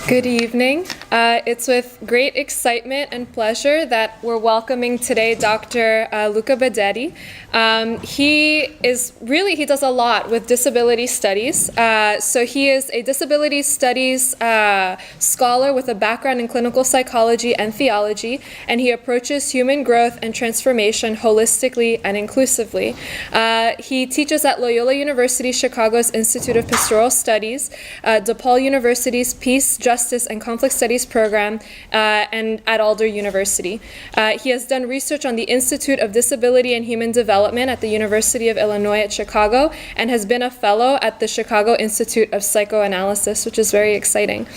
Good evening. It's with great excitement and pleasure that we're welcoming today Dr. Luca Badetti. He does a lot with disability studies. So he is a disability studies scholar with a background in clinical psychology and theology, and he approaches human growth and transformation holistically and inclusively. He teaches at Loyola University Chicago's Institute of Pastoral Studies, DePaul University's Peace, Justice, and Conflict Studies program, and at Alder University. He has done research on the Institute of Disability and Human Development at the University of Illinois at Chicago, and has been a fellow at the Chicago Institute of Psychoanalysis, which is very exciting.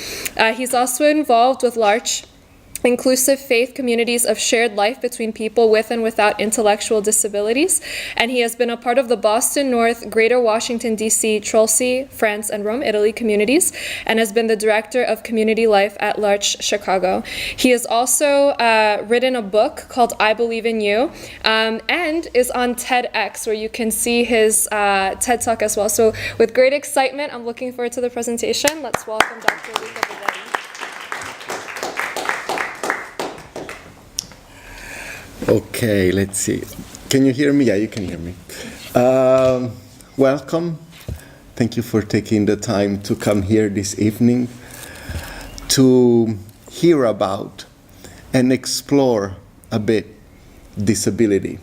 He's also involved with large inclusive faith communities of shared life between people with and without intellectual disabilities, and he has been a part of the Boston North, Greater Washington, D.C., Chelsea, France, and Rome, Italy communities, and has been the director of Community Life at Larch, Chicago. He has also written a book called I Believe in You, and is on TEDx, where you can see his TED Talk as well. So with great excitement, I'm looking forward to the presentation. Let's welcome Dr. Luca Badetti. Okay, let's see. Can you hear me? Yeah, you can hear me. Welcome. Thank you for taking the time to come here this evening to hear about and explore a bit disability.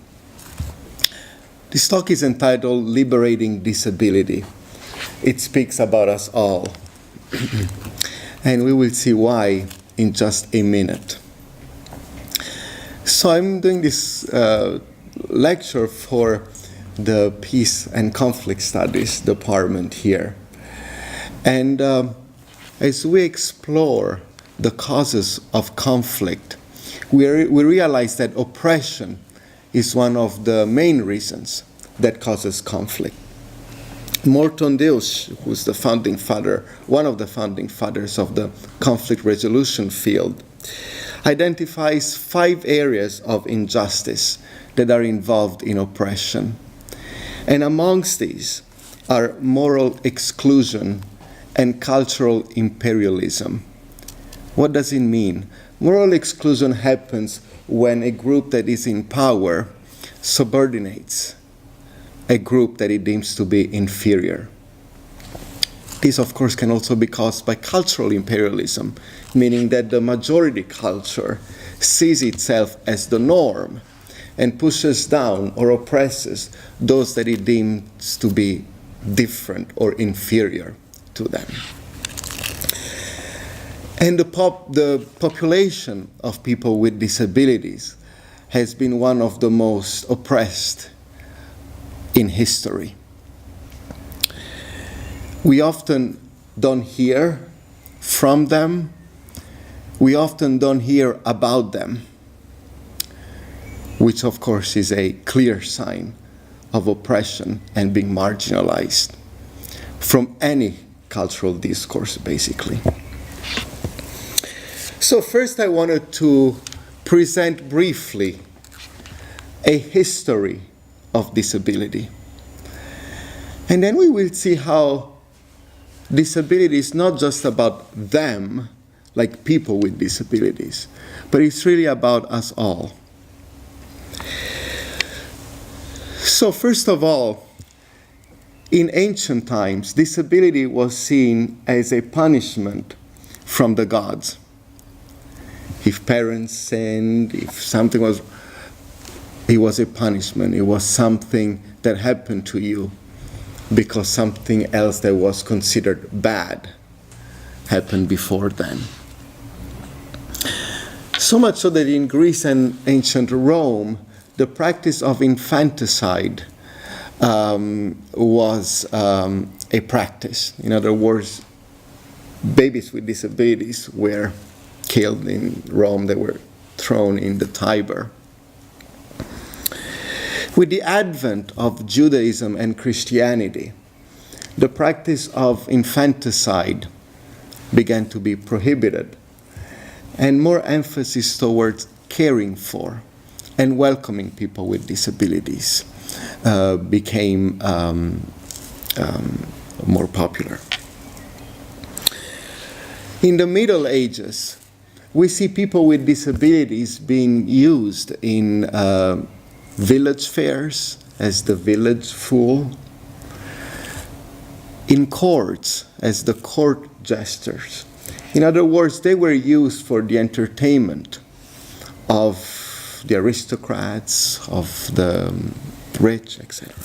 This talk is entitled Liberating Disability. It speaks about us all. And we will see why in just a minute. So I'm doing this lecture for the Peace and Conflict Studies department here. And as we explore the causes of conflict, we realize that oppression is one of the main reasons that causes conflict. Morton Dilsh, who's the founding father, one of the founding fathers of the conflict resolution field, identifies 5 areas of injustice that are involved in oppression. And amongst these are moral exclusion and cultural imperialism. What does it mean? Moral exclusion happens when a group that is in power subordinates a group that it deems to be inferior. This, of course, can also be caused by cultural imperialism, meaning that the majority culture sees itself as the norm and pushes down or oppresses those that it deems to be different or inferior to them. And the population of people with disabilities has been one of the most oppressed in history. We often don't hear from them. We often don't hear about them, which of course is a clear sign of oppression and being marginalized from any cultural discourse, basically. So first I wanted to present briefly a history of disability. And then we will see how disability is not just about them, like people with disabilities, but it's really about us all. So first of all, in ancient times, disability was seen as a punishment from the gods. If parents sinned, if something was, it was a punishment. It was something that happened to you because something else that was considered bad happened before then. So much so that in Greece and ancient Rome, the practice of infanticide was a practice. In other words, babies with disabilities were killed in Rome. They were thrown in the Tiber. With the advent of Judaism and Christianity, the practice of infanticide began to be prohibited, and more emphasis towards caring for and welcoming people with disabilities became more popular. In the Middle Ages, we see people with disabilities being used in village fairs as the village fool, in courts as the court jesters. In other words, they were used for the entertainment of the aristocrats, of the rich, etc.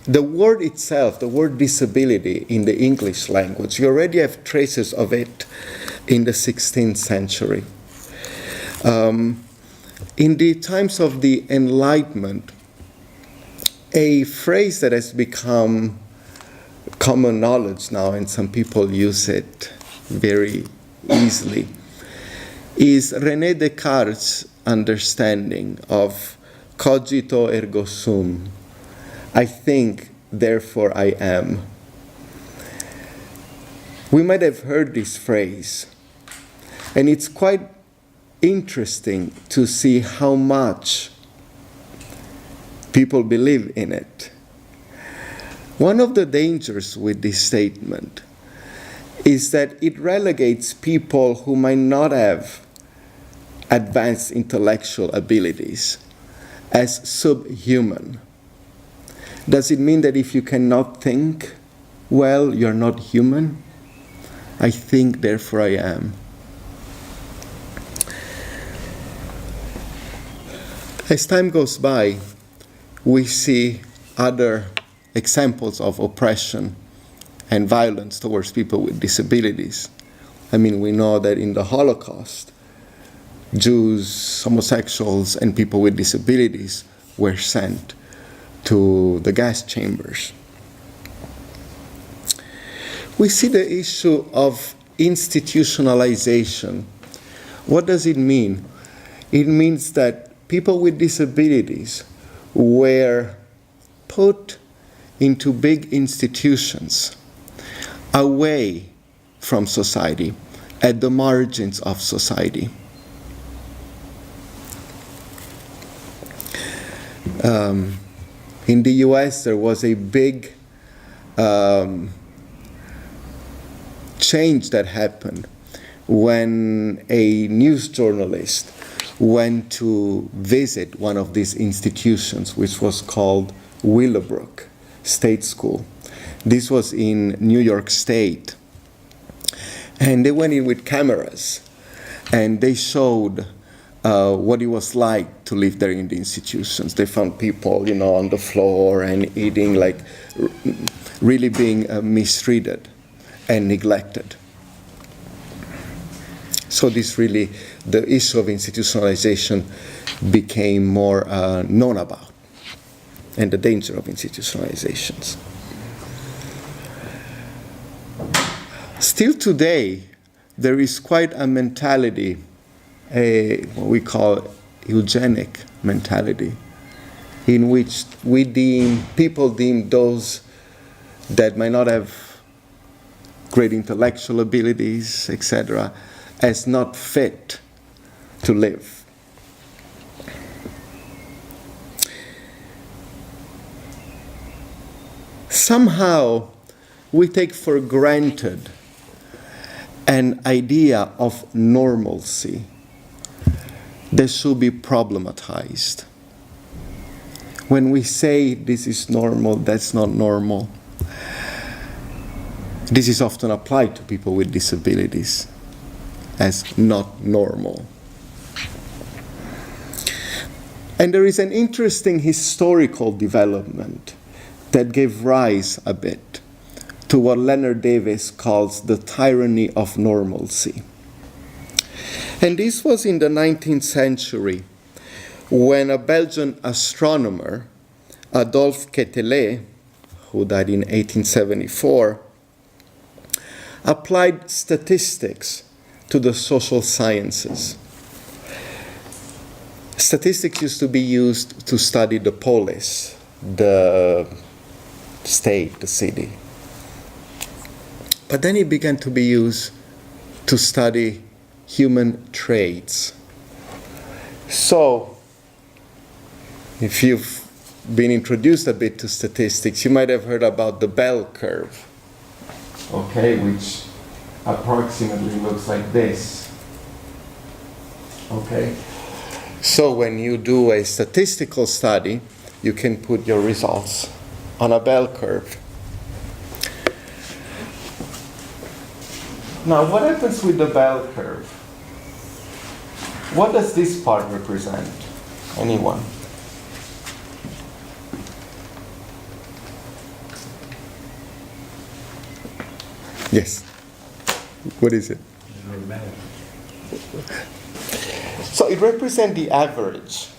The word itself, the word disability in the English language, you already have traces of it in the 16th century. In the times of the Enlightenment, a phrase that has become common knowledge now, and some people use it very easily, is René Descartes' understanding of cogito ergo sum. I think, therefore I am. We might have heard this phrase, and it's quite interesting to see how much people believe in it. One of the dangers with this statement is that it relegates people who might not have advanced intellectual abilities as subhuman. Does it mean that if you cannot think well, you're not human? I think, therefore I am. As time goes by, we see other examples of oppression and violence towards people with disabilities. I mean, we know that in the Holocaust, Jews, homosexuals, and people with disabilities were sent to the gas chambers. We see the issue of institutionalization. What does it mean? It means that people with disabilities were put into big institutions away from society, at the margins of society. In the US, there was a big change that happened when a news journalist went to visit one of these institutions, which was called Willowbrook State School. This was in New York State. And they went in with cameras, and they showed what it was like to live there in the institutions. They found people, on the floor and eating, really being mistreated and neglected. So the issue of institutionalization became more known about, and the danger of institutionalizations. Still today, there is quite a mentality, what we call eugenic mentality, in which people deem those that might not have great intellectual abilities, etc., as not fit to live. Somehow, we take for granted an idea of normalcy that should be problematized. When we say this is normal, that's not normal, this is often applied to people with disabilities as not normal. And there is an interesting historical development that gave rise a bit to what Leonard Davis calls the tyranny of normalcy. And this was in the 19th century, when a Belgian astronomer, Adolphe Quetelet, who died in 1874, applied statistics to the social sciences. Statistics used to be used to study the polis, the state, the city. But then it began to be used to study human traits. So, if you've been introduced a bit to statistics, you might have heard about the bell curve, okay, which approximately looks like this. Okay, so when you do a statistical study, you can put your results on a bell curve. Now, what happens with the bell curve? What does this part represent? Anyone? Yes. What is it? So it represents the average.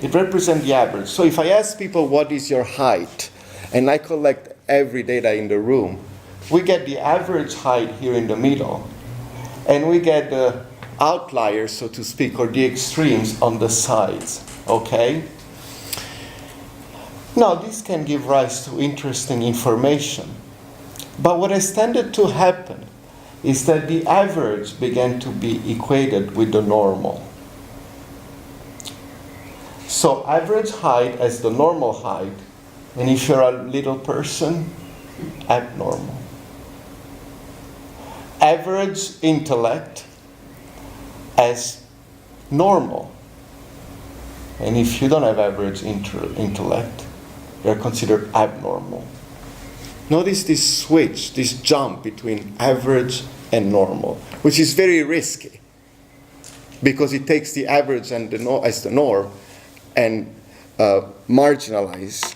It represents the average. So if I ask people what is your height, and I collect every data in the room, we get the average height here in the middle, and we get the outliers, so to speak, or the extremes on the sides, okay? Now, this can give rise to interesting information. But what has tended to happen is that the average began to be equated with the normal. So average height as the normal height, and if you're a little person, abnormal. Average intellect as normal. And if you don't have average intellect, you're considered abnormal. Notice this switch, this jump between average and normal, which is very risky because it takes the average and as the norm and marginalizes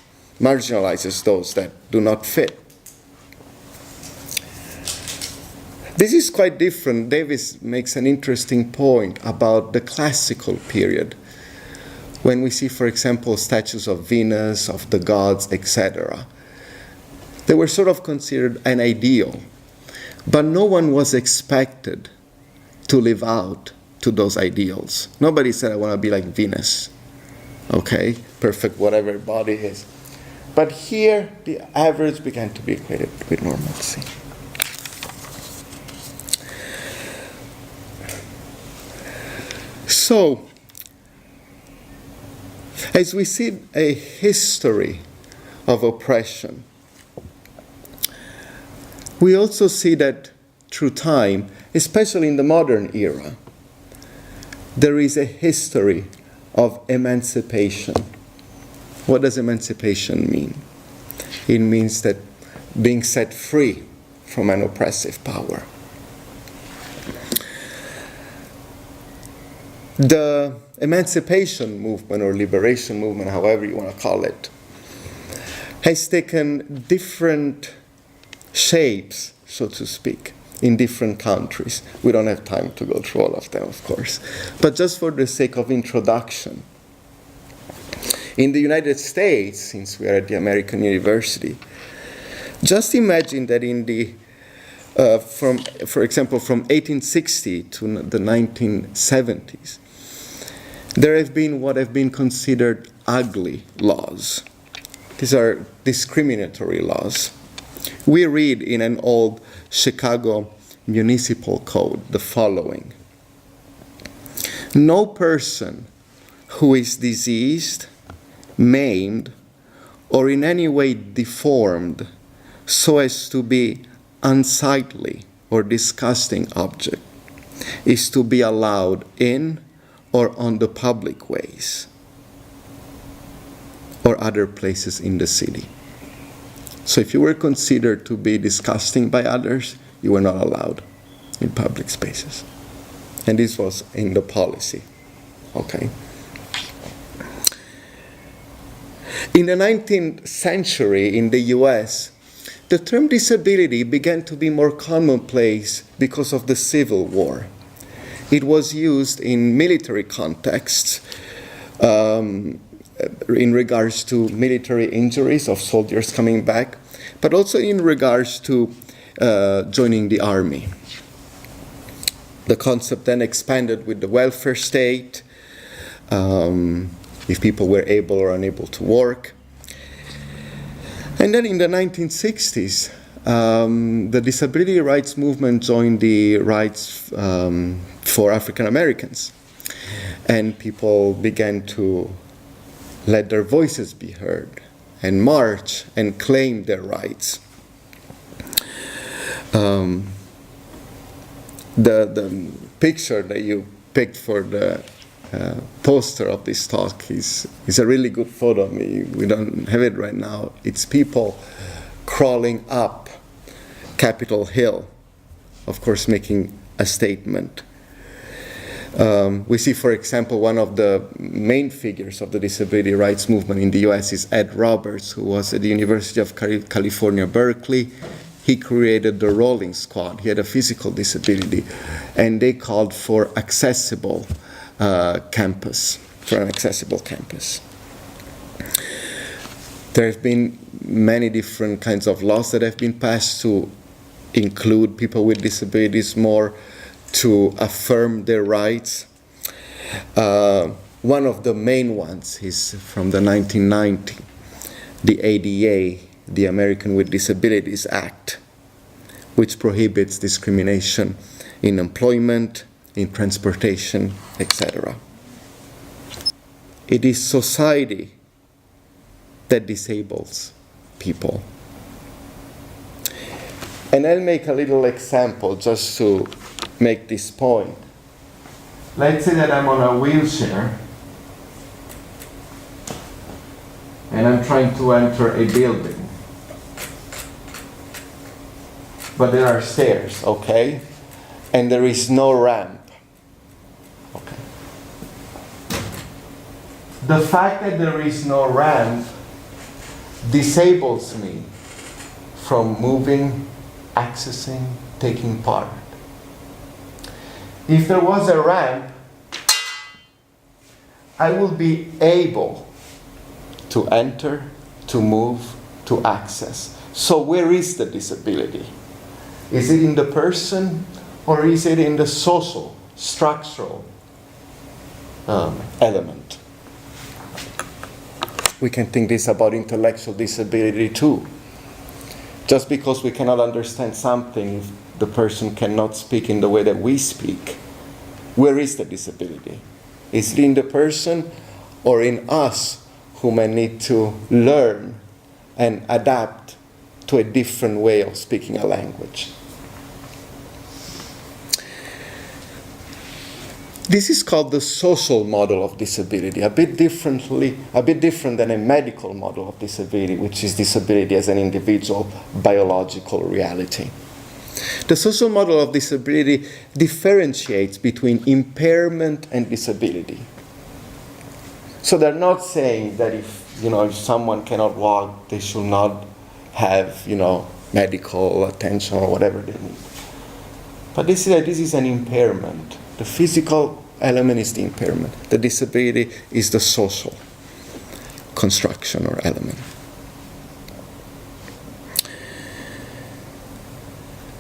those that do not fit. This is quite different. Davis makes an interesting point about the classical period, when we see, for example, statues of Venus, of the gods, etc. They were sort of considered an ideal, but no one was expected to live out to those ideals. Nobody said, I want to be like Venus. Okay, perfect, whatever body is. But here, the average began to be equated with normalcy. So, as we see a history of oppression, we also see that through time, especially in the modern era, there is a history of emancipation. What does emancipation mean? It means that being set free from an oppressive power. The emancipation movement or liberation movement, however you want to call it, has taken different shapes, so to speak, in different countries. We don't have time to go through all of them, of course. But just for the sake of introduction, in the United States, since we are at the American University, just imagine that in the, for example, from 1860 to the 1970s, there have been what have been considered ugly laws. These are discriminatory laws. We read in an old Chicago municipal code the following: no person who is diseased, maimed, or in any way deformed so as to be unsightly or disgusting object is to be allowed in or on the public ways or other places in the city. So if you were considered to be disgusting by others, you were not allowed in public spaces. And this was in the policy. Okay. In the 19th century in the US, the term disability began to be more commonplace because of the Civil War. It was used in military contexts in regards to military injuries of soldiers coming back, but also in regards to joining the army. The concept then expanded with the welfare state, if people were able or unable to work. And then in the 1960s, the disability rights movement joined the rights for African Americans. And people began to let their voices be heard, and march and claim their rights. The picture that you picked for the poster of this talk is a really good photo. We don't have it right now. It's people crawling up Capitol Hill, of course making a statement. We see, for example, one of the main figures of the disability rights movement in the US is Ed Roberts, who was at the University of California, Berkeley. He created the Rolling Squad. He had a physical disability, and they called for an accessible campus. There have been many different kinds of laws that have been passed to include people with disabilities more, to affirm their rights. One of the main ones is from the 1990, the ADA, the American with Disabilities Act, which prohibits discrimination in employment, in transportation, etc. It is society that disables people. And I'll make a little example just to make this point. Let's say that I'm on a wheelchair and I'm trying to enter a building. But there are stairs, okay? And there is no ramp. Okay. The fact that there is no ramp disables me from moving, accessing, taking part. If there was a ramp, I will be able to enter, to move, to access. So where is the disability? Is it in the person, or is it in the social, structural element? We can think this about intellectual disability too. Just because we cannot understand something, if the person cannot speak in the way that we speak, where is the disability? Is it in the person or in us who may need to learn and adapt to a different way of speaking a language? This is called the social model of disability, a bit different than a medical model of disability, which is disability as an individual biological reality. The social model of disability differentiates between impairment and disability. So they're not saying that if someone cannot walk, they should not have medical attention or whatever they need. But this is an impairment. The physical element is the impairment. The disability is the social construction or element.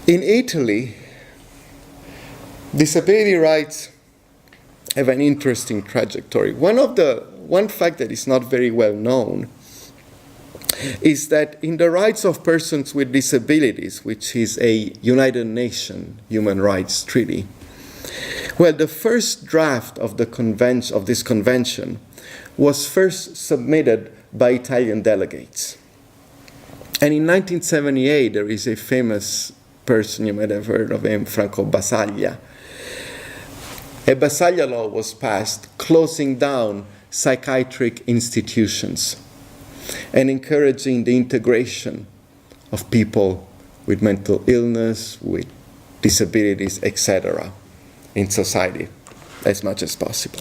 In Italy, disability rights have an interesting trajectory. One fact that is not very well known is that in the rights of persons with disabilities, which is a United Nations human rights treaty, well, the first draft of this convention was first submitted by Italian delegates. And in 1978, there is a famous person, you might have heard of him, Franco Basaglia. A Basaglia law was passed closing down psychiatric institutions and encouraging the integration of people with mental illness, with disabilities, etc. in society as much as possible.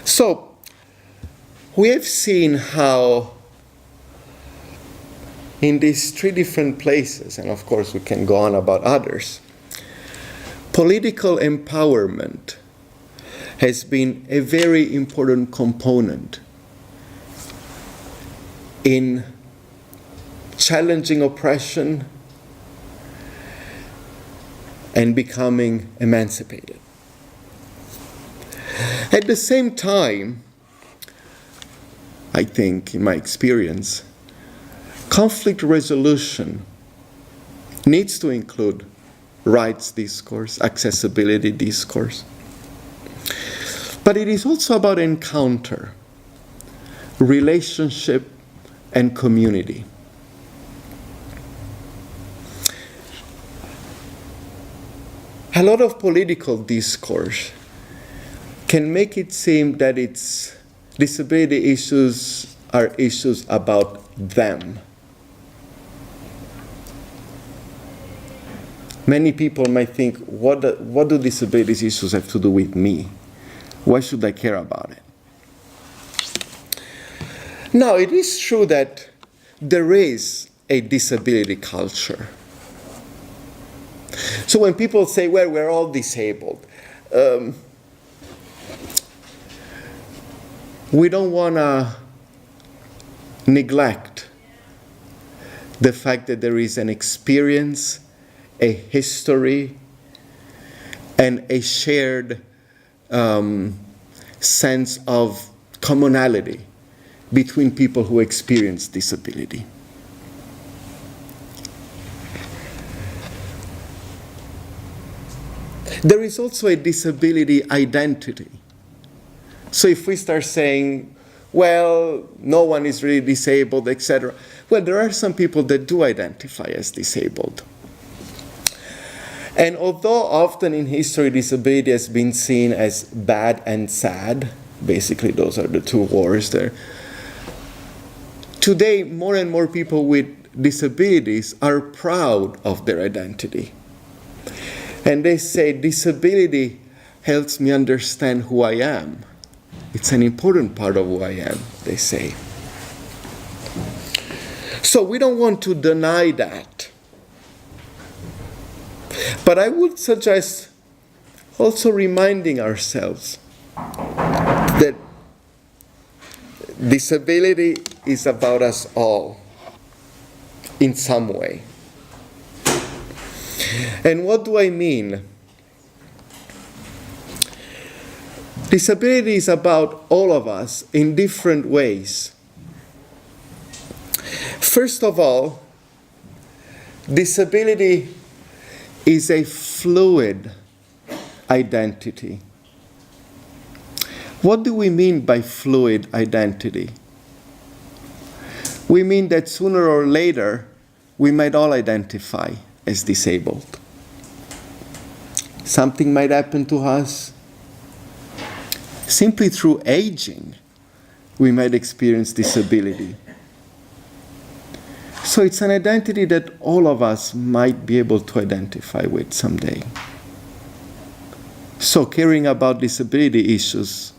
So, we have seen how in these three different places, and of course we can go on about others, political empowerment has been a very important component in challenging oppression and becoming emancipated. At the same time, I think, in my experience, conflict resolution needs to include rights discourse, accessibility discourse. But it is also about encounter, relationship, and community. A lot of political discourse can make it seem that disability issues are issues about them. Many people might think, what do disability issues have to do with me? Why should I care about it? Now, it is true that there is a disability culture. So when people say, well, we're all disabled, we don't want to neglect the fact that there is an experience, a history, and a shared sense of commonality between people who experience disability. There is also a disability identity. So if we start saying, well, no one is really disabled, etc., well, there are some people that do identify as disabled. And although often in history disability has been seen as bad and sad, basically those are the two words there, today more and more people with disabilities are proud of their identity. And they say, disability helps me understand who I am. It's an important part of who I am, they say. So we don't want to deny that. But I would suggest also reminding ourselves that disability is about us all in some way. And what do I mean? Disability is about all of us in different ways. First of all, disability is a fluid identity. What do we mean by fluid identity? We mean that sooner or later we might all identify as disabled. Something might happen to us. Simply through aging, we might experience disability. So it's an identity that all of us might be able to identify with someday. So caring about disability issues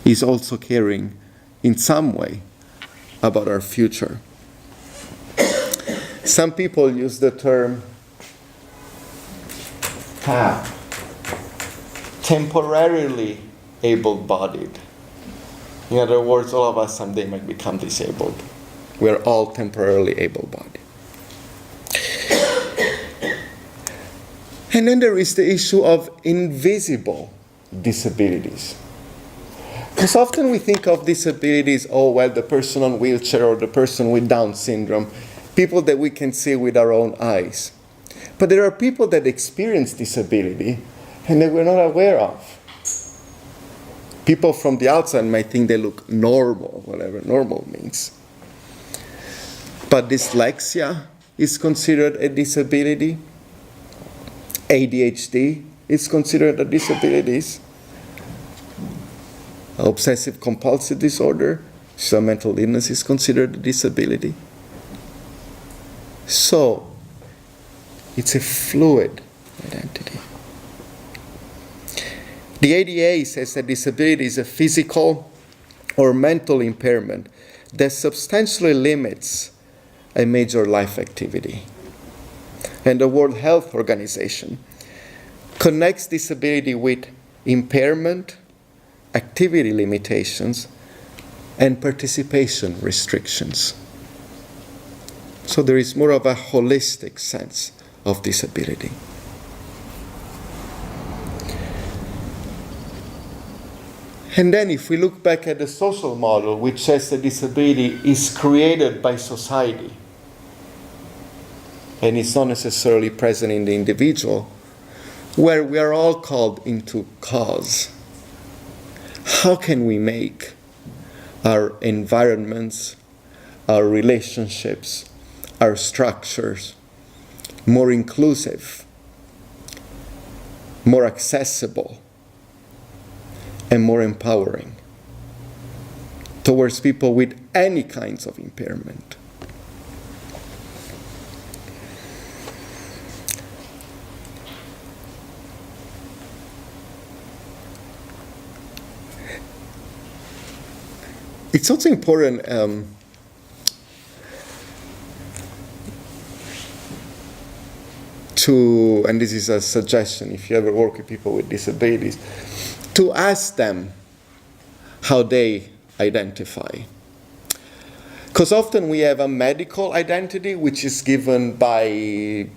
is also caring in some way about our future. Some people use the term TAP, temporarily able-bodied. In other words, all of us someday might become disabled. We're all temporarily able-bodied. And then there is the issue of invisible disabilities. Because often we think of disabilities, oh, well, the person on wheelchair or the person with Down syndrome, people that we can see with our own eyes. But there are people that experience disability and that we're not aware of. People from the outside might think they look normal, whatever normal means. But dyslexia is considered a disability. ADHD is considered a disability. Obsessive compulsive disorder, some mental illness is considered a disability. So, it's a fluid identity. The ADA says that disability is a physical or mental impairment that substantially limits a major life activity. And the World Health Organization connects disability with impairment, activity limitations, and participation restrictions. So there is more of a holistic sense of disability. And then if we look back at the social model, which says that disability is created by society, and it's not necessarily present in the individual, where we are all called into cause. how can we make our environments, our relationships, our structures more inclusive, more accessible, and more empowering towards people with any kinds of impairment. It's also important to, and this is a suggestion if you ever work with people with disabilities, to ask them how they identify. Because often we have a medical identity which is given by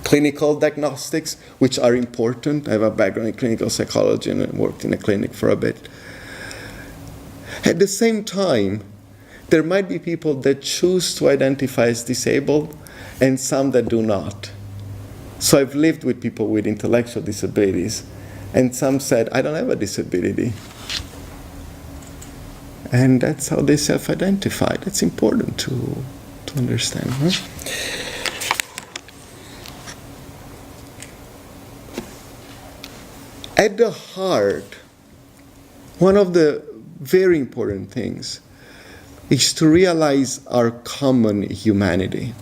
clinical diagnostics, which are important. I have a background in clinical psychology and I worked in a clinic for a bit. At the same time, there might be people that choose to identify as disabled and some that do not. So I've lived with people with intellectual disabilities, and some said, I don't have a disability. And that's how they self-identify. That's important to understand. Huh? At the heart, one of the very important things is to realize our common humanity,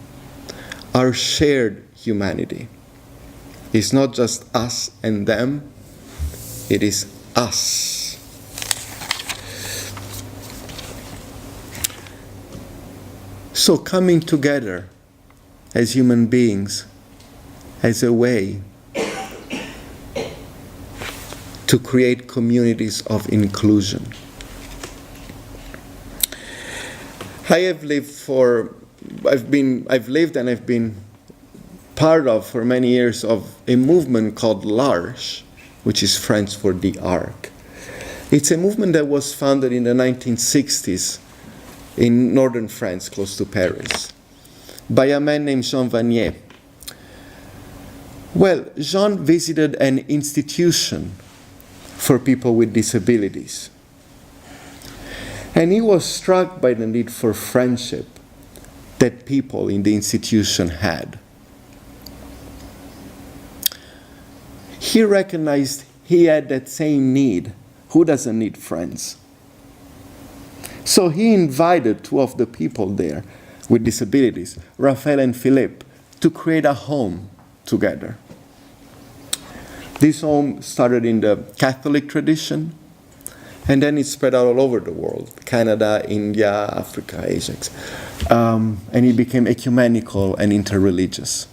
our shared humanity. It's not just us and them, it is us. So coming together as human beings as a way to create communities of inclusion. I've lived and I've been part of for many years of a movement called l'Arche, which is French for the Ark. It's a movement that was founded in the 1960s in northern France, close to Paris, by a man named Jean Vanier. Well, Jean visited an institution for people with disabilities. And he was struck by the need for friendship that people in the institution had. He recognized he had that same need. Who doesn't need friends? So he invited two of the people there with disabilities, Raphael and Philippe, to create a home together. This home started in the Catholic tradition, and then it spread out all over the world, Canada, India, Africa, Asia. And it became ecumenical and interreligious.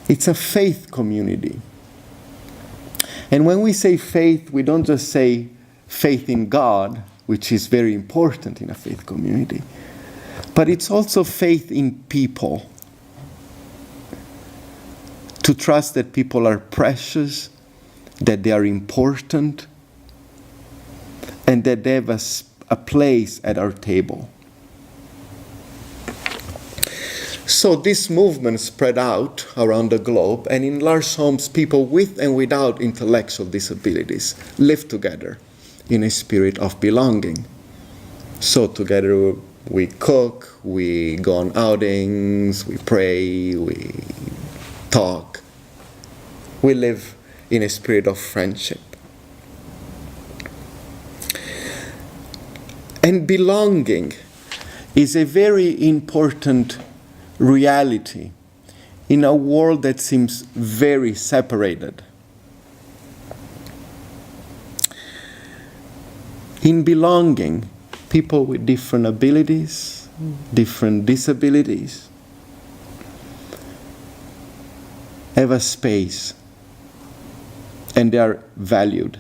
It's a faith community. And when we say faith, we don't just say faith in God, which is very important in a faith community, but it's also faith in people. To trust that people are precious, that they are important, and that they have a place at our table. So this movement spread out around the globe, and in large homes, people with and without intellectual disabilities live together in a spirit of belonging. So together we cook, we go on outings, we pray, we talk. We live in a spirit of friendship. And belonging is a very important reality in a world that seems very separated. In belonging, people with different abilities, different disabilities, have a space and they are valued.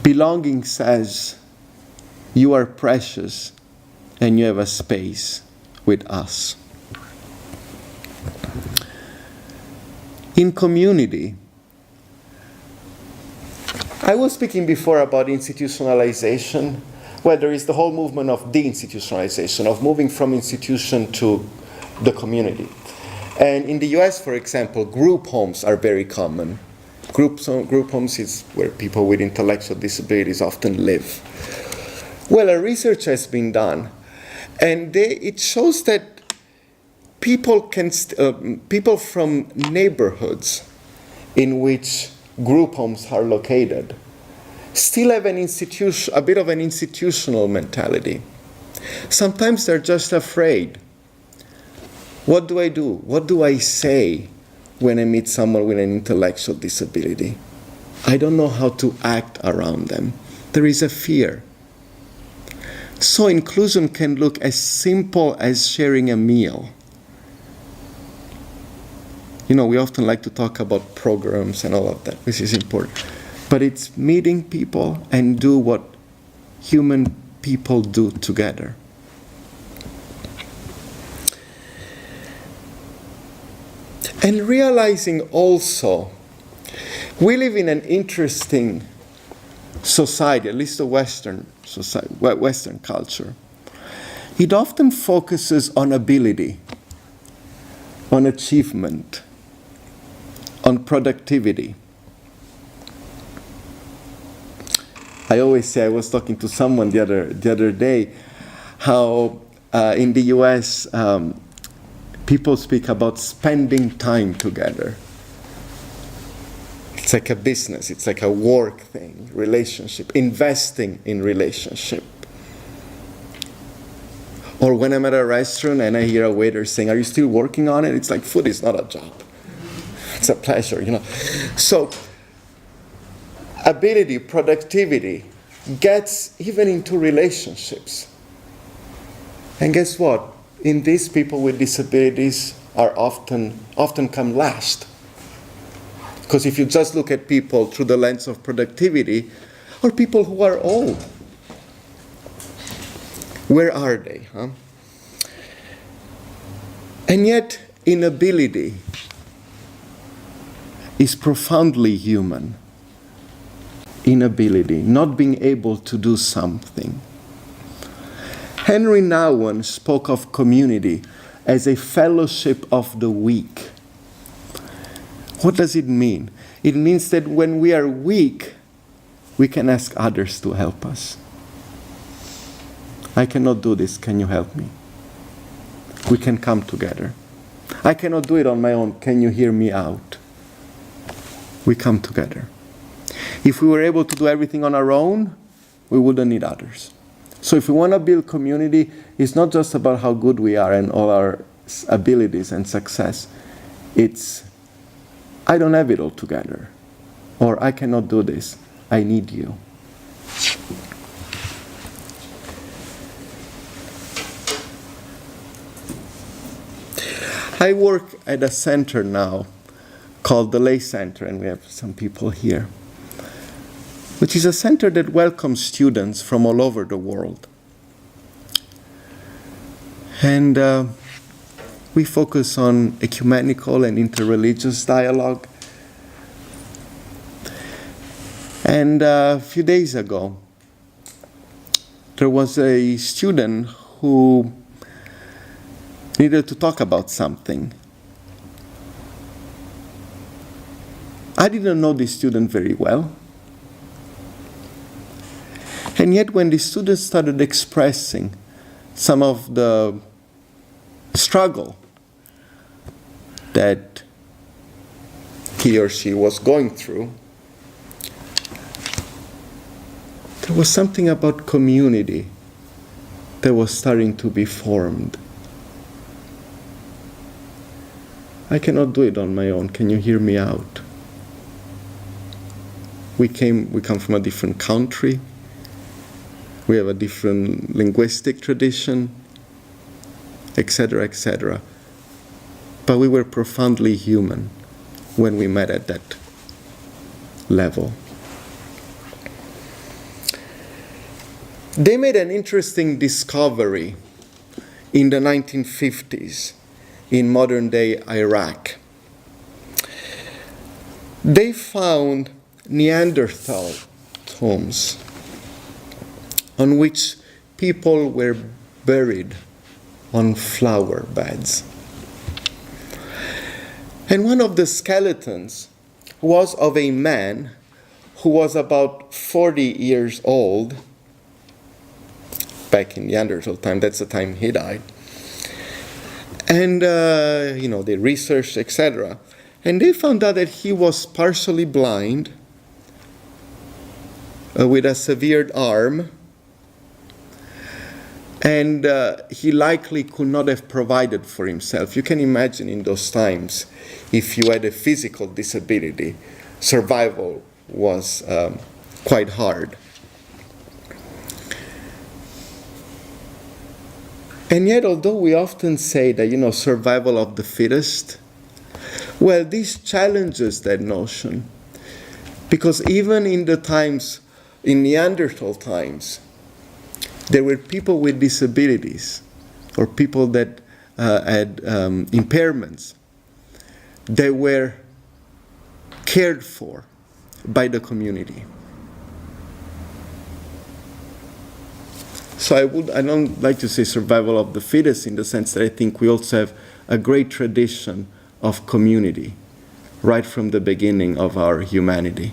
Belonging says, you are precious and you have a space with us. In community, I was speaking before about institutionalization. Well, there is the whole movement of deinstitutionalization, of moving from institution to the community. And in the US, for example, group homes are very common. Group homes is where people with intellectual disabilities often live. Well, a research has been done, and it shows that people from neighborhoods in which group homes are located still have a bit of an institutional mentality. Sometimes they're just afraid. What do I do? What do I say when I meet someone with an intellectual disability? I don't know how to act around them. There is a fear. So inclusion can look as simple as sharing a meal. You know, we often like to talk about programs and all of that, which is important. But it's meeting people and do what human people do together. And realizing also, we live in an interesting society, at least a Western society, Western culture. It often focuses on ability, on achievement, on productivity. I always say, I was talking to someone the other day, how in the US people speak about spending time together. It's like a business, it's like a work thing, relationship, investing in relationship. Or when I'm at a restaurant and I hear a waiter saying, "Are you still working on it?" It's like, food is not a job. It's a pleasure, you know. So, ability, productivity gets even into relationships. And guess what? In these, people with disabilities are often come last. Because if you just look at people through the lens of productivity, or people who are old, where are they? Huh? And yet, inability is profoundly human. Inability, not being able to do something. Henry Nouwen spoke of community as a fellowship of the weak. What does it mean? It means that when we are weak, we can ask others to help us. I cannot do this, can you help me? We can come together. I cannot do it on my own, can you hear me out? We come together. If we were able to do everything on our own, we wouldn't need others. So if we want to build community, it's not just about how good we are and all our abilities and success. It's, I don't have it all together. Or I cannot do this. I need you. I work at a center now called the Lay Center, and we have some people here, which is a center that welcomes students from all over the world. And we focus on ecumenical and interreligious dialogue. And a few days ago, there was a student who needed to talk about something. I didn't know this student very well. And yet when the students started expressing some of the struggle that he or she was going through, there was something about community that was starting to be formed. I cannot do it on my own. Can you hear me out? We come from a different country. We have a different linguistic tradition, etc., etc. But we were profoundly human when we met at that level. They made an interesting discovery in the 1950s in modern-day Iraq. They found Neanderthal tombs on which people were buried on flower beds. And one of the skeletons was of a man who was about 40 years old, back in Neanderthal time, that's the time he died. And, they researched, etc. And they found out that he was partially blind, with a severed arm, and he likely could not have provided for himself. You can imagine in those times, if you had a physical disability, survival was quite hard. And yet, although we often say that, survival of the fittest, well, this challenges that notion. Because even in the times, in Neanderthal times, there were people with disabilities or people that had impairments. They were cared for by the community. So I don't like to say survival of the fittest in the sense that I think we also have a great tradition of community right from the beginning of our humanity.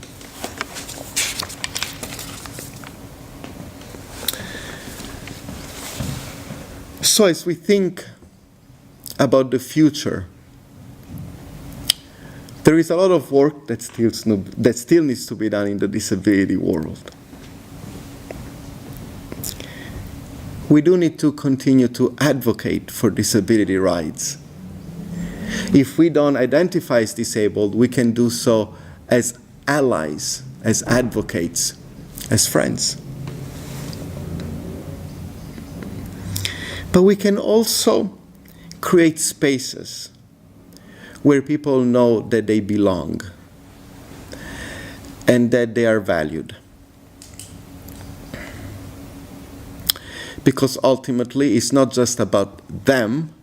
So as we think about the future, there is a lot of work that still needs to be done in the disability world. We do need to continue to advocate for disability rights. If we don't identify as disabled, we can do so as allies, as advocates, as friends. But we can also create spaces where people know that they belong and that they are valued. Because ultimately, it's not just about them,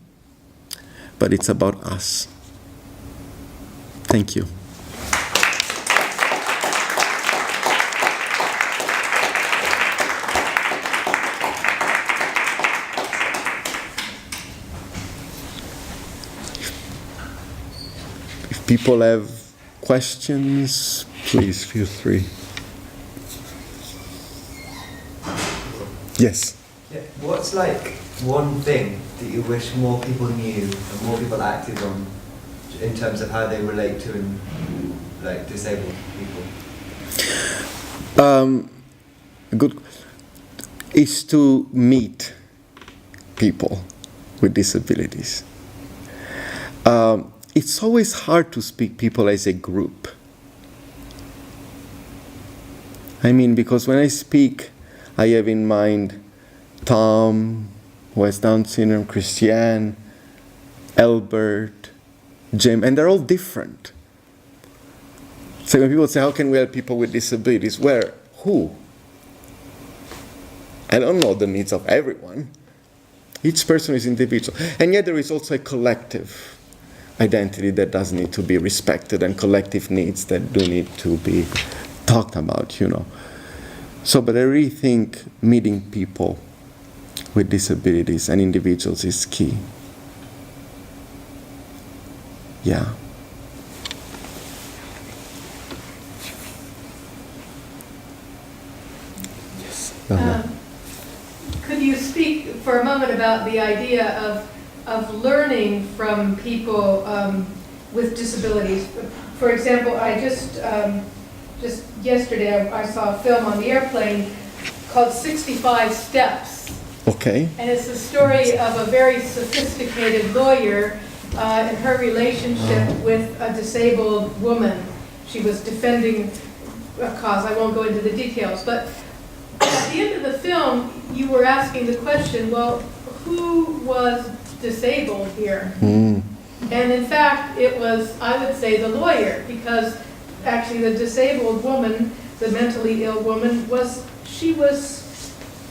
but it's about us. Thank you. If people have questions, please feel free. Yes. Yeah. What's one thing that you wish more people knew and more people acted on in terms of how they relate to disabled people? Good is to meet people with disabilities. It's always hard to speak people as a group. Because when I speak, I have in mind Tom, who has Down syndrome, Christiane, Albert, Jim, and they're all different. So when people say, how can we help people with disabilities? Where? Who? I don't know the needs of everyone. Each person is individual. And yet there is also a collective identity that does need to be respected and collective needs that do need to be talked about, So, but I really think meeting people with disabilities and individuals is key. Yeah. Yes. Could you speak for a moment about the idea of learning from people with disabilities? For example, I just yesterday I saw a film on the airplane called 65 Steps. Okay. And it's the story of a very sophisticated lawyer and her relationship with a disabled woman. She was defending a cause. I won't go into the details. But at the end of the film, you were asking the question, well, who was disabled here? And in fact, it was, I would say, the lawyer, because actually the disabled woman, the mentally ill woman, was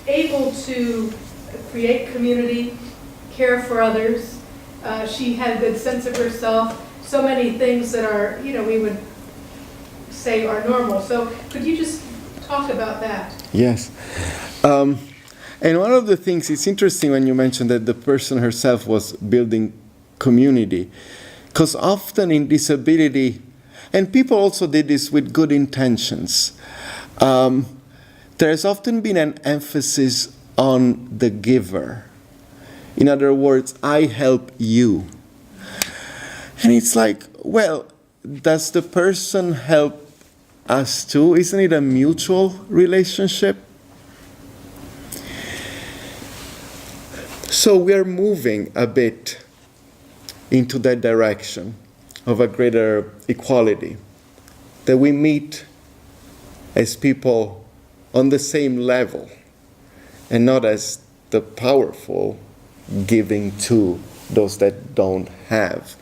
able to create community, care for others. She had a good sense of herself. So many things that are, we would say are normal. So could you just talk about that? Yes. And one of the things, it's interesting when you mentioned that the person herself was building community, because often in disability, and people also did this with good intentions, there has often been an emphasis on the giver. In other words, I help you. And it's like, well, does the person help us too? Isn't it a mutual relationship? So we are moving a bit into that direction of a greater equality, that we meet as people on the same level and not as the powerful giving to those that don't have.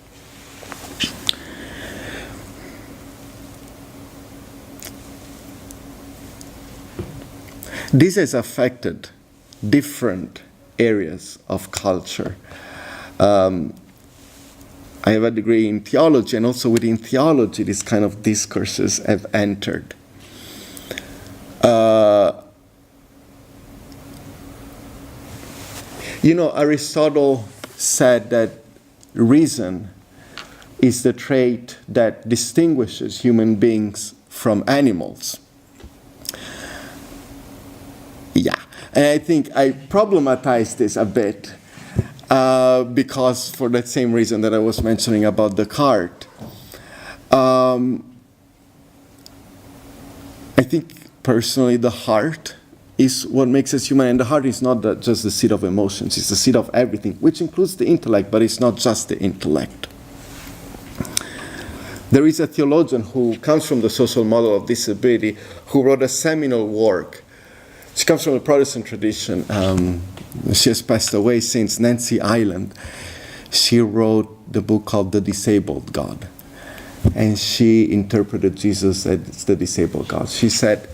This has affected different areas of culture. I have a degree in theology, and also within theology, these kind of discourses have entered. Aristotle said that reason is the trait that distinguishes human beings from animals. Yeah, and I think I problematize this a bit because for that same reason that I was mentioning about the cart. I think personally the heart is what makes us human, and the heart is not just the seat of emotions, it's the seat of everything, which includes the intellect, but it's not just the intellect. There is a theologian who comes from the social model of disability who wrote a seminal work. She comes from the Protestant tradition. She has passed away since, Nancy Island. She wrote the book called The Disabled God. And she interpreted Jesus as the disabled God. She said,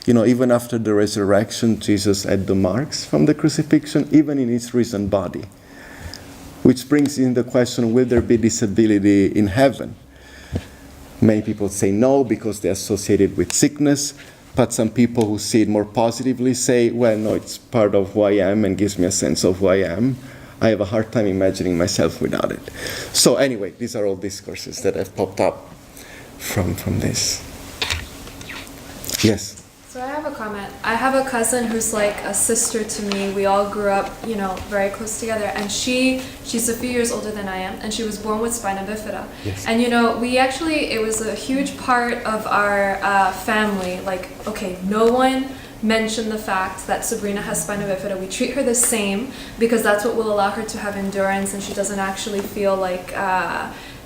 even after the resurrection, Jesus had the marks from the crucifixion, even in his risen body. Which brings in the question, will there be disability in heaven? Many people say no, because they associate it with sickness. But some people who see it more positively say, well, no, it's part of who I am and gives me a sense of who I am. I have a hard time imagining myself without it. So anyway, these are all discourses that have popped up from this. Yes? So I have a comment. I have a cousin who's like a sister to me. We all grew up, very close together. And she's a few years older than I am, and she was born with spina bifida. Yes. And it was a huge part of our family. Like, okay, no one mentioned the fact that Sabrina has spina bifida. We treat her the same because that's what will allow her to have endurance, and she doesn't actually feel like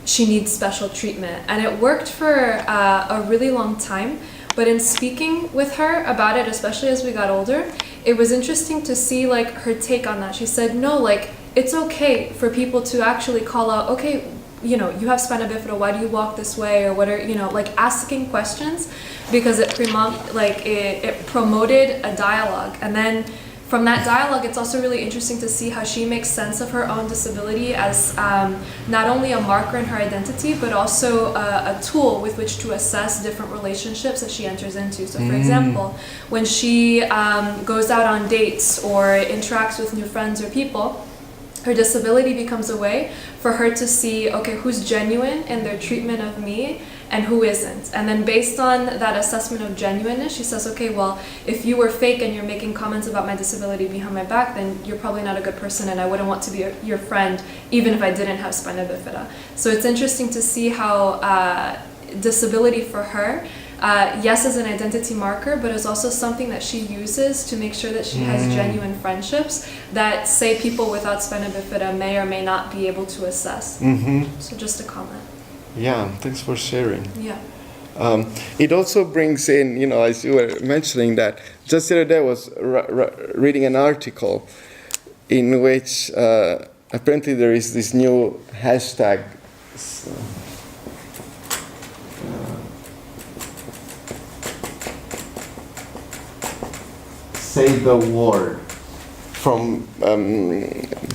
she needs special treatment. And it worked for a really long time. But in speaking with her about it, especially as we got older, it was interesting to see her take on that. She said, no, it's okay for people to actually call out, okay, you have spina bifida, why do you walk this way? Or what are, asking questions, because it promoted a dialogue. And then from that dialogue, it's also really interesting to see how she makes sense of her own disability as not only a marker in her identity, but also a tool with which to assess different relationships that she enters into. So for example, when she goes out on dates or interacts with new friends or people, her disability becomes a way for her to see, okay, who's genuine in their treatment of me and who isn't. And then based on that assessment of genuineness, she says, okay, well, if you were fake and you're making comments about my disability behind my back, then you're probably not a good person, and I wouldn't want to be your friend, even if I didn't have spina bifida. So it's interesting to see how disability for her, yes, is an identity marker, but is also something that she uses to make sure that she has genuine friendships that, say, people without spina bifida may or may not be able to assess. So just a comment. Yeah, thanks for sharing. Yeah. It also brings in, as you were mentioning that, just the other day I was reading an article in which apparently there is this new hashtag. Say the word, from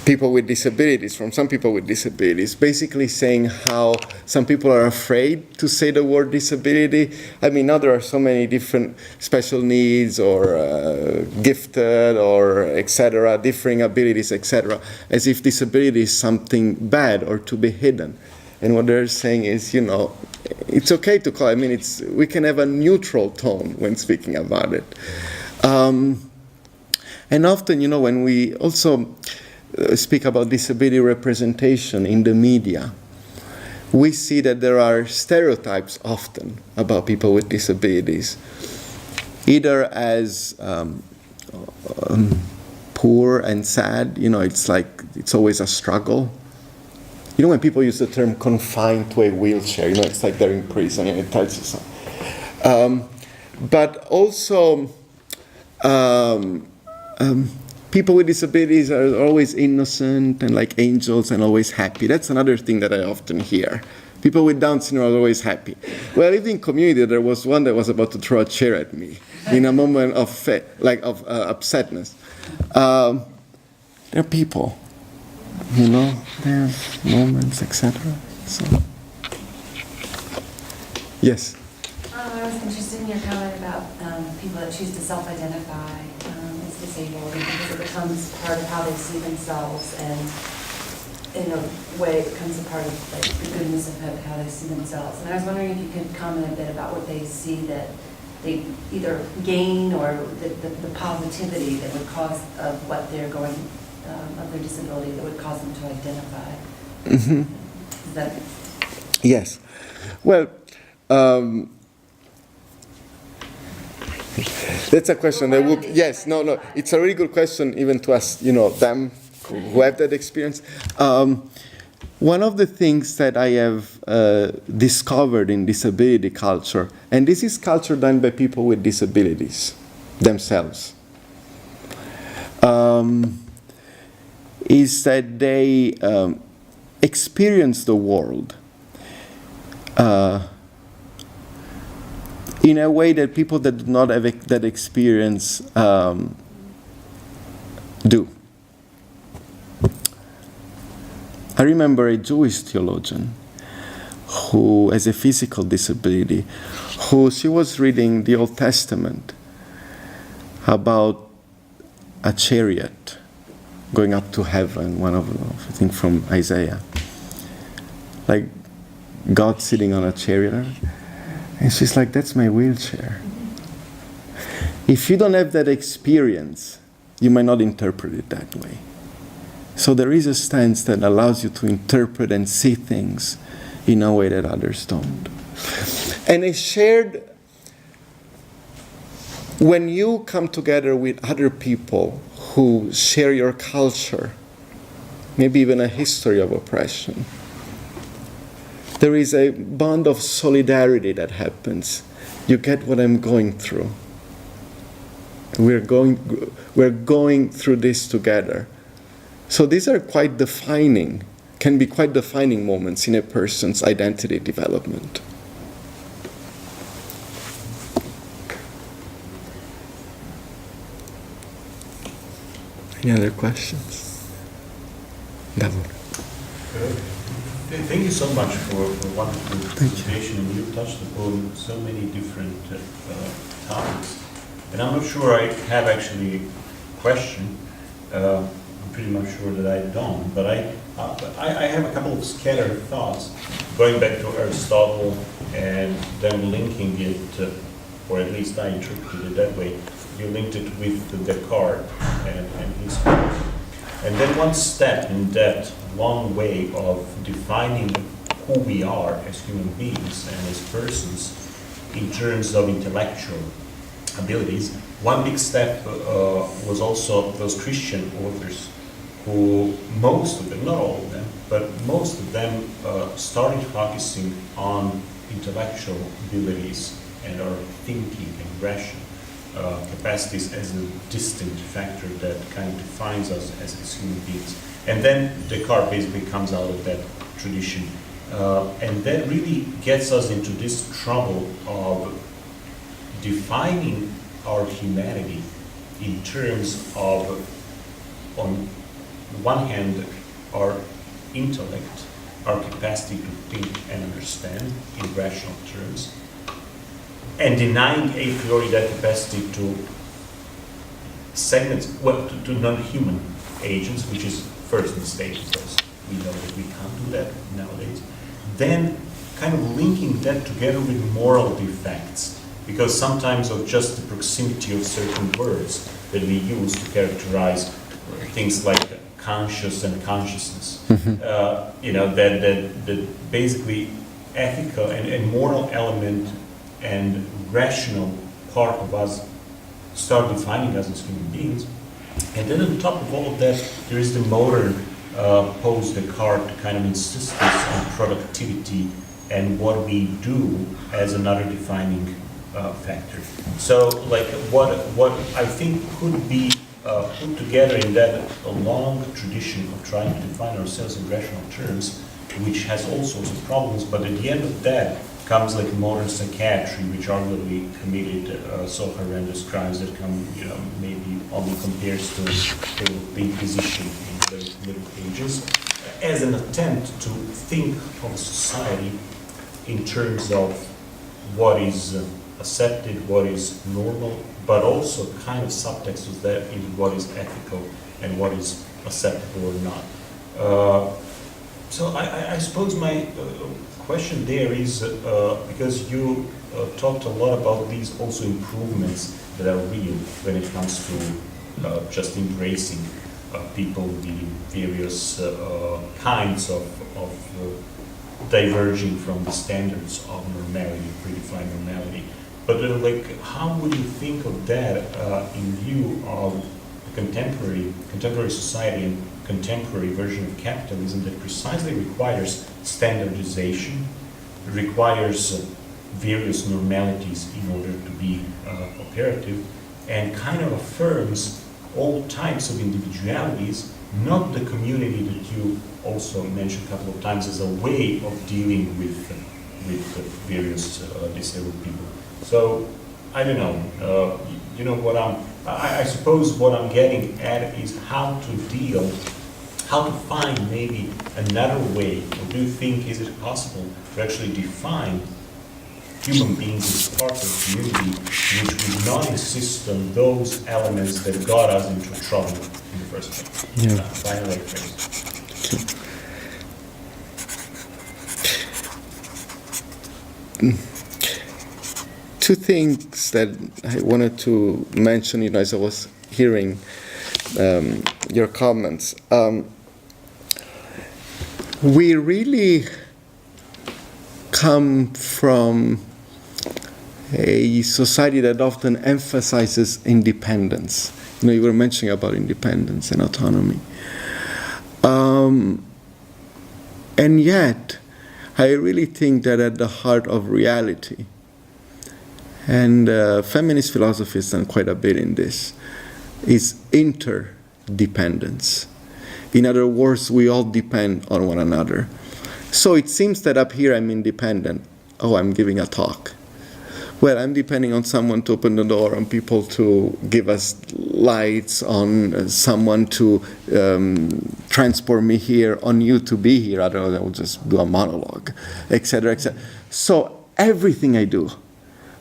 people with disabilities, from some people with disabilities, basically saying how some people are afraid to say the word disability. I mean, now there are so many different special needs or gifted or etc., differing abilities, etc., as if disability is something bad or to be hidden. And what they're saying is, you know, it's okay to call it. I mean, we can have a neutral tone when speaking about it. And often, you know, when we also speak about disability representation in the media, we see that there are stereotypes often about people with disabilities, either as poor and sad. You know, it's like it's always a struggle. You know, when people use the term confined to a wheelchair, you know, it's like they're in prison and it tells you something. But also, people with disabilities are always innocent and like angels and always happy. That's another thing that I often hear. People with Down syndrome are always happy. Well, even in community, there was one that was about to throw a chair at me in a moment of upsetness. They're people, you know. There's moments, etc. So, yes. I was interested in your comment about people that choose to self-identify as disabled, and because it becomes part of how they see themselves, and in a way it becomes a part of like the goodness of how they see themselves. And I was wondering if you could comment a bit about what they see that they either gain or the positivity that would cause of what they're going, of their disability that would cause them to identify. Mm-hmm. Is that? Yes. Well, that's a question that would, yes, no, it's a really good question even to ask, you know, them who have that experience. One of the things that I have discovered in disability culture, and this is culture done by people with disabilities themselves, is that they experience the world in a way that people that do not have that experience do. I remember a Jewish theologian who has a physical disability, who she was reading the Old Testament about a chariot going up to heaven, one of them, I think from Isaiah. Like God sitting on a chariot. And she's like, that's my wheelchair. If you don't have that experience, you might not interpret it that way. So there is a stance that allows you to interpret and see things in a way that others don't. And a shared, when you come together with other people who share your culture, maybe even a history of oppression, there is a bond of solidarity that happens. You get what I'm going through. We're going through this together. So these are quite defining, can be quite defining moments in a person's identity development. Any other questions? Davor. Thank you so much for a wonderful presentation. And you touched upon so many different topics. And I'm not sure I have actually a question. I'm pretty much sure that I don't. But I have a couple of scattered thoughts, going back to Aristotle and then linking it, or at least I interpreted it that way. You linked it with Descartes and his work. And then one step in that long way of defining who we are as human beings and as persons in terms of intellectual abilities. One big step was also those Christian authors who, most of them, not all of them, but most of them started focusing on intellectual abilities and our thinking and rational capacities as a distinct factor that kind of defines us as human beings. And then Descartes basically comes out of that tradition. And that really gets us into this trouble of defining our humanity in terms of, on one hand, our intellect, our capacity to think and understand in rational terms, and denying a priori that capacity to segments, well, to non-human agents, which is first mistake because we know that we can't do that nowadays. Then kind of linking that together with moral defects, because sometimes of just the proximity of certain words that we use to characterize things like conscious and consciousness, that basically ethical and moral element and rational part of us start defining us as human beings. And then on top of all of that, there is the modern post-Descartes kind of insistence on productivity and what we do as another defining factor. So, like, what I think could be put together in that a long tradition of trying to define ourselves in rational terms, which has all sorts of problems, but at the end of that comes like modern psychiatry, which arguably committed so horrendous crimes that come, maybe only compares to the Inquisition in the Middle Ages, as an attempt to think of society in terms of what is accepted, what is normal, but also kind of subtext of that in what is ethical and what is acceptable or not. So I suppose my question there is, because you talked a lot about these also improvements that are real when it comes to just embracing people with various kinds of diverging from the standards of normality, predefined normality. But how would you think of that in view of the contemporary society and contemporary version of capitalism that precisely requires standardization, requires various normalities in order to be operative, and kind of affirms all types of individualities, not the community that you also mentioned a couple of times as a way of dealing with various disabled people. So, I don't know, I suppose what I'm getting at is how to find maybe another way, or do you think, is it possible to actually define human beings as part of a community which would not insist on those elements that got us into trouble in the first place? Yeah. Finally, two things that I wanted to mention, as I was hearing your comments. We really come from a society that often emphasizes independence. You were mentioning about independence and autonomy. And yet, I really think that at the heart of reality, and feminist philosophy has done quite a bit in this, is interdependence. In other words, we all depend on one another. So it seems that up here I'm independent. Oh, I'm giving a talk. Well, I'm depending on someone to open the door, on people to give us lights, on someone to transport me here, on you to be here, otherwise I will just do a monologue, etc., etc. So everything I do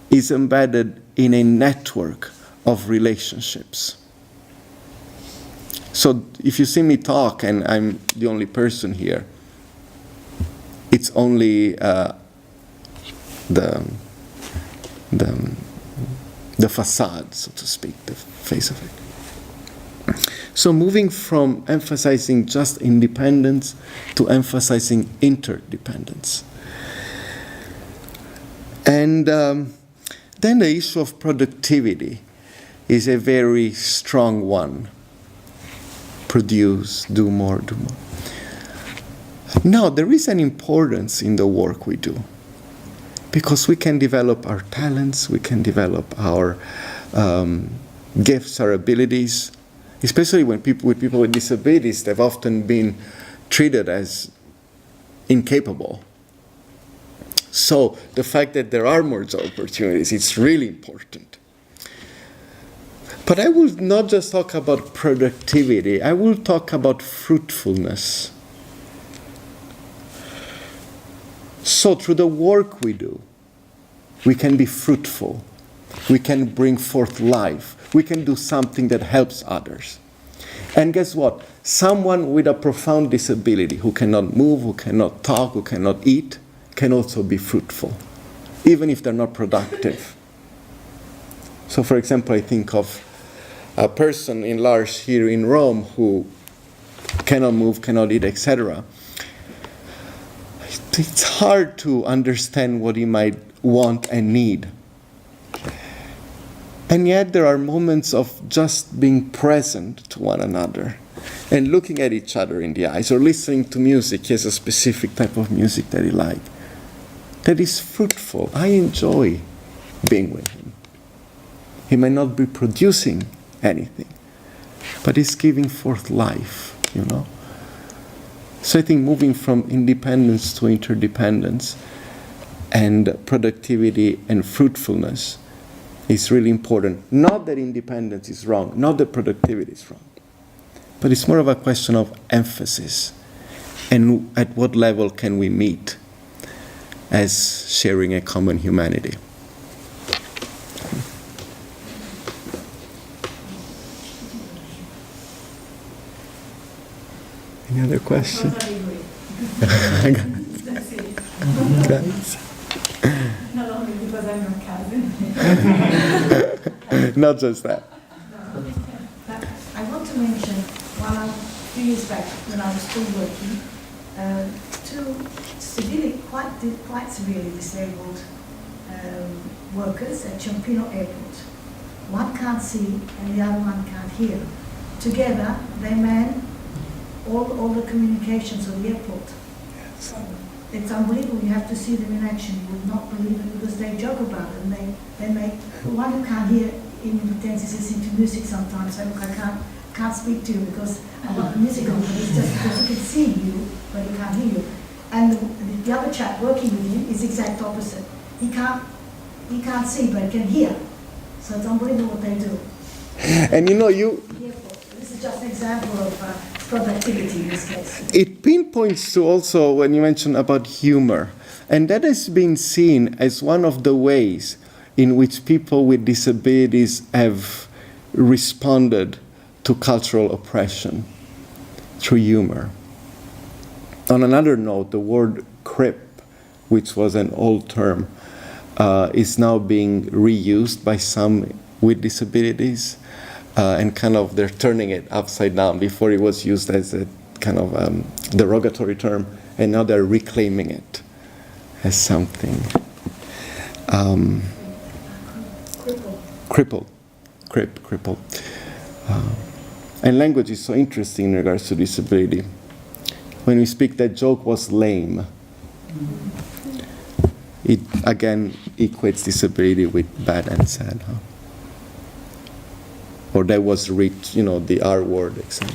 is embedded in a network of relationships. So if you see me talk and I'm the only person here, it's only the facade, so to speak, the face of it. So moving from emphasizing just independence to emphasizing interdependence. And then the issue of productivity is a very strong one. Produce, do more, do more. Now, there is an importance in the work we do, because we can develop our talents, we can develop our gifts, our abilities, especially when people with disabilities, they've often been treated as incapable. So the fact that there are more job opportunities, it's really important. But I will not just talk about productivity, I will talk about fruitfulness. So through the work we do, we can be fruitful. We can bring forth life. We can do something that helps others. And guess what? Someone with a profound disability who cannot move, who cannot talk, who cannot eat, can also be fruitful, even if they're not productive. So for example, I think of a person in Lars here in Rome who cannot move, cannot eat, etc. It's hard to understand what he might want and need. And yet there are moments of just being present to one another and looking at each other in the eyes or listening to music. He has a specific type of music that he likes. That is fruitful. I enjoy being with him. He might not be producing anything, but he's giving forth life, you know. So I think moving from independence to interdependence and productivity and fruitfulness is really important. Not that independence is wrong, not that productivity is wrong, but it's more of a question of emphasis and at what level can we meet as sharing a common humanity. Any other question? That's it. Guys? Not only because I'm your cousin. Not just that. But I want to mention, a few years back when I was still working, two quite severely disabled workers at Ciampino Airport. One can't see and the other one can't hear. Together, they man all the communications of the airport. Yes. It's unbelievable. You have to see them in action. You would not believe it because they joke about it. And they make the one who can't hear even pretends he's listening to music sometimes. So look, I can't speak to you because I want the music on, but it's just because he can see you, but he can't hear you. And the other chap working with him is the exact opposite. He can't see, but he can hear. So it's unbelievable what they do. And you know, This is just an example of productivity in this case. it pinpoints to also when you mentioned about humor. And that has been seen as one of the ways in which people with disabilities have responded to cultural oppression through humor. On another note, the word crip, which was an old term, is now being reused by some with disabilities. And kind of they're turning it upside down. Before it was used as a kind of derogatory term, and now they're reclaiming it as something. Crippled. And language is so interesting in regards to disability. When we speak, that joke was lame. It again equates disability with bad and sad, huh? Or that was rich, you know, the R word, etc.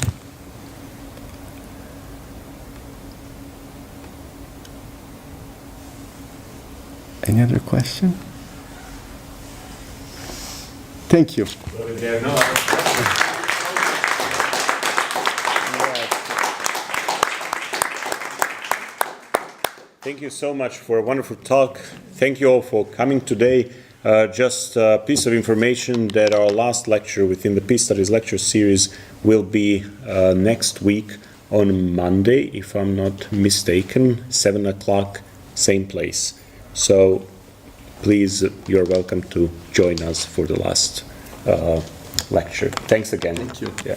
Any other question? Thank you. Well, if there are no other questions. Thank you so much for a wonderful talk. Thank you all for coming today. Just a piece of information that our last lecture within the Peace Studies lecture series will be next week on Monday, if I'm not mistaken, 7 o'clock, same place. So please, you're welcome to join us for the last lecture. Thanks again. Thank you. Yeah.